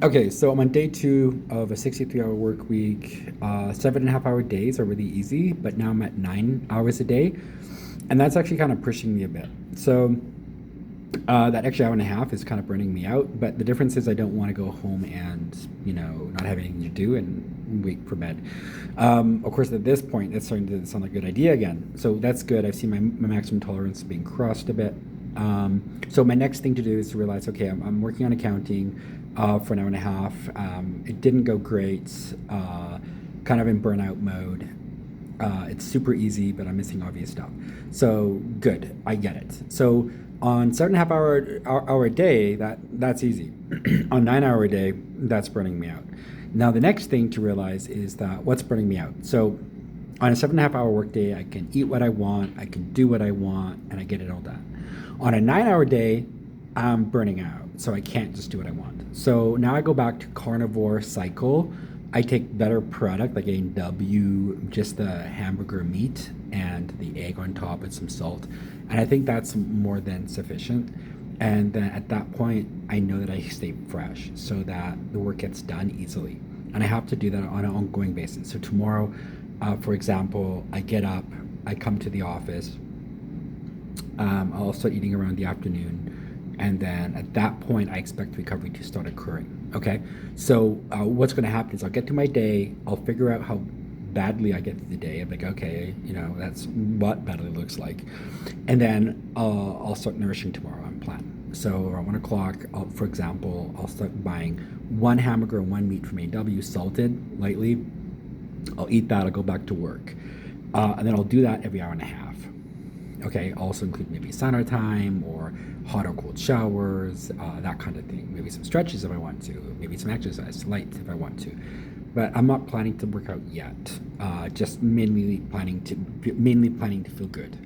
Okay, so I'm on day two of a 63-hour work week. 7.5 hour days are really easy, but now I'm at 9 hours a day, and that's actually kind of pushing me a bit. So that extra hour and a half is kind of burning me out. But the difference is I don't want to go home and not have anything to do and wait for bed. Of course, at this point, it's starting to sound like a good idea again. So that's good. I've seen my maximum tolerance being crossed a bit. So my next thing to do is to realize, okay, I'm working on accounting for an hour and a half. It didn't go great. Kind of in burnout mode. It's super easy, but I'm missing obvious stuff. So good, I get it. So on 7.5 hour a day, that's easy. On 9 hour a day, that's burning me out. Now the next thing to realize is that what's burning me out. So on a 7.5 hour workday, I can eat what I want, I can do what I want, and I get it all done. On a 9 hour day, I'm burning out, so I can't just do what I want. So now I go back to carnivore cycle. I take better product like A&W, just the hamburger meat and the egg on top with some salt. And I think that's more than sufficient. And then at that point, I know that I stay fresh so that the work gets done easily. And I have to do that on an ongoing basis. So tomorrow, for example, I get up, I come to the office, I'll start eating around the afternoon, and then at that point, I expect recovery to start occurring. Okay, so what's going to happen is I'll get to my day, I'll figure out how badly I get through the day. I'm like, okay, that's what badly looks like, and then I'll start nourishing tomorrow on plan. So around 1 o'clock, for example, I'll start buying one hamburger and one meat from A&W, salted lightly. I'll eat that. I'll go back to work, and then I'll do that every hour and a half. Okay, also include maybe sauna time or hot or cold showers, that kind of thing. Maybe some stretches if I want to, maybe some exercise, light if I want to. But I'm not planning to work out yet. Just mainly planning to feel good,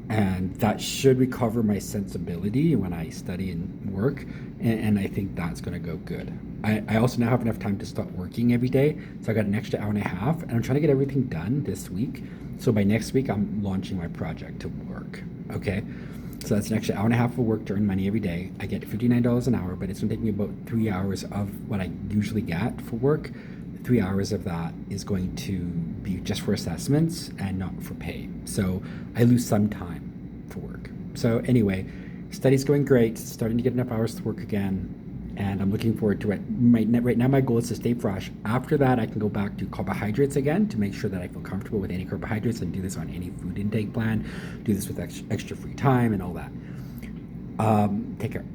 and that should recover my sensibility when I study and work. And I think that's going to go good. I also now have enough time to start working every day, so I got an extra hour and a half, and I'm trying to get everything done this week. So by next week, I'm launching my project to work. Okay, so that's an extra hour and a half of work to earn money every day. I get $59 an hour, but it's going to take me about 3 hours of what I usually get for work. 3 hours of that is going to be just for assessments and not for pay. So I lose some time for work. So anyway, study's going great, starting to get enough hours to work again, and I'm looking forward to it. Right now, my goal is to stay fresh. After that, I can go back to carbohydrates again to make sure that I feel comfortable with any carbohydrates and do this on any food intake plan, do this with extra free time and all that. Take care.